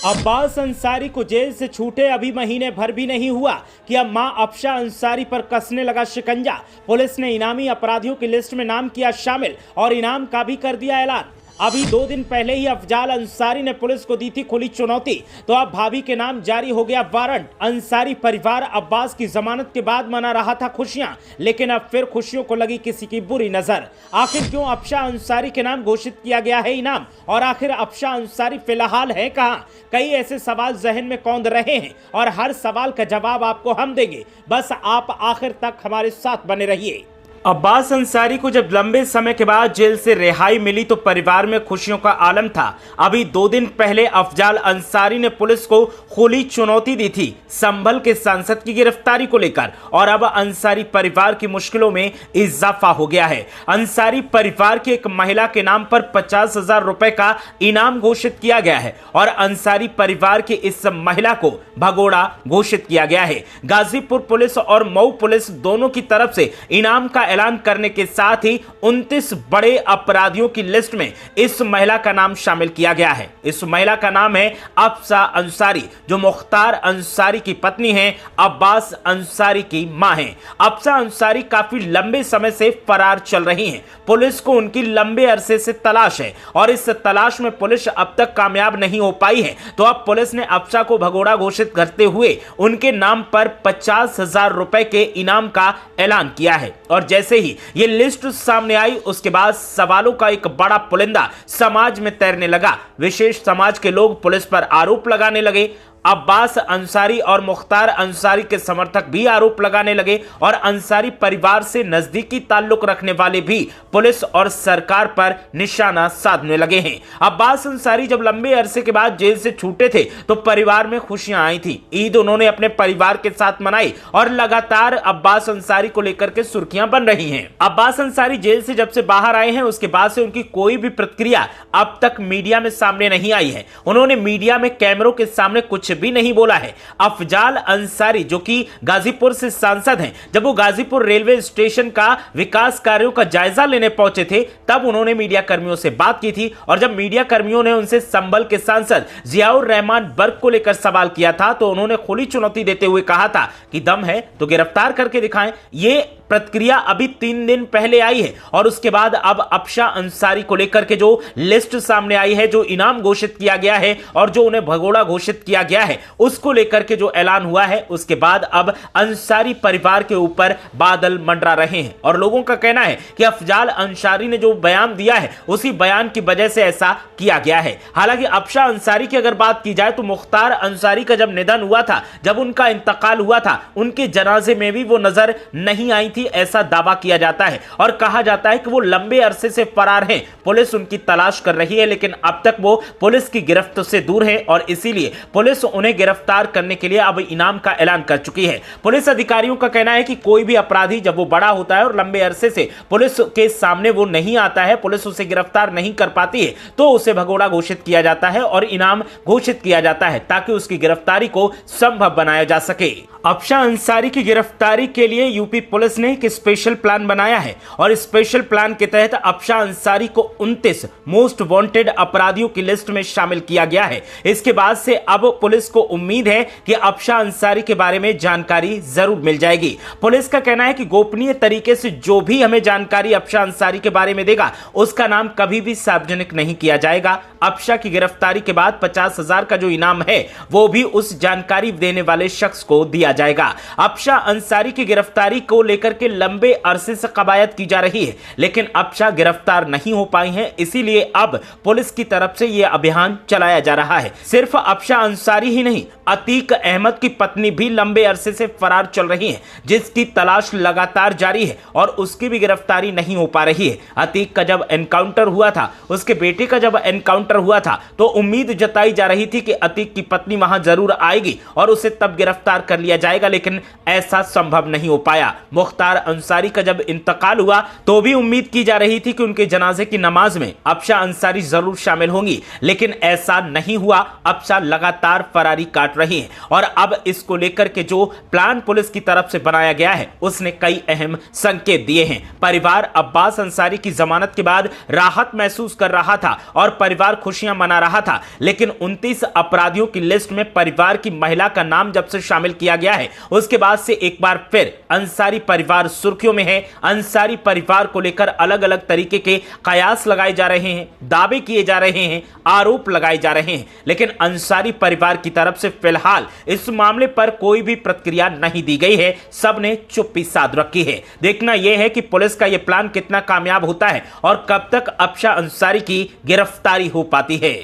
अब्बास अंसारी को जेल से छूटे अभी महीने भर भी नहीं हुआ कि अब मां अफशा अंसारी पर कसने लगा शिकंजा। पुलिस ने इनामी अपराधियों की लिस्ट में नाम किया शामिल और इनाम का भी कर दिया ऐलान। अभी 2 दिन पहले ही अफजाल अंसारी ने पुलिस को दी थी खुली चुनौती, तो अब भाभी के नाम जारी हो गया वारंट। अंसारी परिवार अब्बास की जमानत के बाद मना रहा था खुशियां, लेकिन अब फिर खुशियों को लगी किसी की बुरी नजर। आखिर क्यों अफशा अंसारी के नाम घोषित किया गया है इनाम, और आखिर अफशा अंसारी फिलहाल है कहां? कई ऐसे सवाल जहन में कौंध रहे हैं और हर सवाल का जवाब आपको हम देंगे, बस आप आखिर तक हमारे साथ बने रहिए। अब्बास अंसारी को जब लंबे समय के बाद जेल से रिहाई मिली तो परिवार में खुशियों का आलम था। अभी 2 दिन पहले अफजाल अंसारी ने पुलिस को खुली चुनौती दी थी संभल के सांसद की गिरफ्तारी को लेकर, और अब अंसारी परिवार की मुश्किलों में इजाफा हो गया है। अंसारी परिवार की एक महिला के नाम पर 50,000 रुपए का इनाम घोषित किया गया है और अंसारी परिवार की इस महिला को भगोड़ा घोषित किया गया है। गाजीपुर पुलिस और मऊ पुलिस दोनों की तरफ से इनाम का ऐलान करने के साथ ही 29 बड़े अपराधियों की लिस्ट में इस महिला का नाम शामिल किया गया है। इस महिला का नाम है अफशा अंसारी, जो मुख्तार अंसारी की पत्नी है, अब्बास अंसारी की मां है। अफशा अंसारी काफी लंबे समय से फरार चल रही हैं। पुलिस को उनकी लंबे अरसे से तलाश है और इस तलाश में पुलिस अब तक कामयाब नहीं हो पाई है, तो अब पुलिस ने अफशा को भगोड़ा घोषित करते हुए उनके नाम पर 50,000 रुपए के इनाम का ऐलान किया है। और जैसे ही ये लिस्ट सामने आई उसके बाद सवालों का एक बड़ा पुलिंदा समाज में तैरने लगा। विशेष समाज के लोग पुलिस पर आरोप लगाने लगे। अब्बास अंसारी और मुख्तार अंसारी के समर्थक भी आरोप लगाने लगे और अंसारी परिवार से नजदीकी ताल्लुक रखने वाले भी पुलिस और सरकार पर निशाना साधने लगे हैं। अब्बास अंसारी जब लंबे अरसे के बाद जेल से छूटे थे तो परिवार में खुशियां आई थी। ईद उन्होंने अपने परिवार के साथ मनाई और लगातार अब्बास अंसारी को लेकर के सुर्खियां बन रही हैं। अब्बास अंसारी जेल से जब से बाहर आए हैं उसके बाद से उनकी कोई भी प्रतिक्रिया अब तक मीडिया में सामने नहीं आई है। उन्होंने मीडिया में कैमरों के सामने कुछ भी नहीं बोला है। अफजाल अंसारी जो कि गाजीपुर से सांसद हैं, जब वो गाजीपुर रेलवे स्टेशन का विकास कार्यों का जायजा लेने पहुंचे थे तब उन्होंने मीडिया कर्मियों से बात की थी, और जब मीडिया कर्मियों ने उनसे संभल के सांसद जियाउर रहमान बर्क को लेकर सवाल किया था तो उन्होंने खुली चुनौती देते हुए कहा था कि दम है तो गिरफ्तार करके दिखाएं। ये प्रतिक्रिया अभी 3 दिन पहले आई है और उसके बाद अब अफशा अंसारी को लेकर के जो लिस्ट सामने आई है, जो इनाम घोषित किया गया है और जो उन्हें भगोड़ा घोषित किया गया है, उसको लेकर के जो ऐलान हुआ है उसके बाद अब अंसारी परिवार के ऊपर बादल मंडरा रहे हैं। और लोगों का कहना है कि अफजाल अंसारी ने जो बयान दिया है उसी बयान की वजह से ऐसा किया गया है। हालांकि अफशा अंसारी की अगर बात की जाए तो मुख्तार अंसारी का जब निधन हुआ था, जब उनका इंतकाल हुआ था, उनके जनाजे में भी वो नजर नहीं आई थी, ऐसा दावा किया जाता है और कहा जाता है कि वो लंबे अरसे से फरार हैं। पुलिस उनकी तलाश कर रही है लेकिन अब तक वो पुलिस की गिरफ्त से दूर है और इसीलिए पुलिस उन्हें गिरफ्तार करने के लिए अब इनाम का ऐलान कर चुकी है। पुलिस अधिकारियों का कहना है कि कोई भी अपराधी जब वो बड़ा होता है और लंबे अरसे से पुलिस के सामने वो नहीं आता है, पुलिस उसे गिरफ्तार नहीं कर पाती है, तो उसे भगोड़ा घोषित किया जाता है और इनाम घोषित किया जाता है ताकि उसकी गिरफ्तारी को संभव बनाया जा सके। अफशा अंसारी की गिरफ्तारी के लिए यूपी पुलिस ने एक स्पेशल प्लान बनाया है और स्पेशल प्लान के तहत अफशा अंसारी को 29 मोस्ट वांटेड अपराधियों की लिस्ट में शामिल किया गया है। इसके बाद से अब पुलिस को उम्मीद है कि अफशा अंसारी के बारे में जानकारी जरूर मिल जाएगी। पुलिस का कहना है कि गोपनीय तरीके से जो भी हमें जानकारी अफशा अंसारी के बारे में देगा उसका नाम कभी भी सार्वजनिक नहीं किया जाएगा। अफशा की गिरफ्तारी के बाद 50,000 का जो इनाम है वो भी उस जानकारी देने वाले शख्स को दिया जाएगा। अफशा अंसारी की गिरफ्तारी को लेकर के लंबे अरसे से कवायद की जा रही है लेकिन अफशा गिरफ्तार नहीं हो पाई हैं, इसीलिए अब पुलिस की तरफ से यह अभियान चलाया जा रहा है। सिर्फ अफशा अंसारी ही नहीं, अतीक अहमद की पत्नी भी लंबे अरसे से फरार चल रही है, जिसकी तलाश लगातार जारी है और उसकी भी गिरफ्तारी नहीं हो पा रही है। अतीक का जब एनकाउंटर हुआ था, उसके बेटे का जब एनकाउंटर हुआ था तो उम्मीद जताई जा रही थी कि अतीक की पत्नी वहां जरूर आएगी और उसे तब गिरफ्तार कर लिया जाएगा, लेकिन ऐसा संभव नहीं हो पाया। मुख्तार अंसारी का जब इंतकाल हुआ तो भी उम्मीद की जा रही थी कि उनके जनाजे की नमाज में अफशा अंसारी जरूर शामिल होंगी, लेकिन ऐसा नहीं हुआ। अफशा लगातार फरारी काट रही हैं और अब इसको लेकर के जो प्लान पुलिस की तरफ से बनाया गया है उसने कई अहम संकेत दिए हैं। परिवार अब्बास अंसारी की जमानत के बाद राहत महसूस कर रहा था और परिवार खुशियां मना रहा था, लेकिन 29 अपराधियों की लिस्ट में परिवार की महिला का नाम जब से शामिल किया गया है उसके बाद से एक बार फिर अंसारी परिवार सुर्खियों में है। अंसारी परिवार को लेकर अलग अलग तरीके के कयास लगाए जा रहे हैं, दावे किए जा रहे हैं, आरोप लगाए जा रहे हैं, लेकिन अंसारी परिवार की तरफ से फिलहाल इस मामले पर कोई भी प्रतिक्रिया नहीं दी गई है। सबने चुप्पी साध रखी है। देखना यह है कि पुलिस का यह प्लान कितना कामयाब होता है और कब तक अफशा अंसारी की गिरफ्तारी हो पाती है।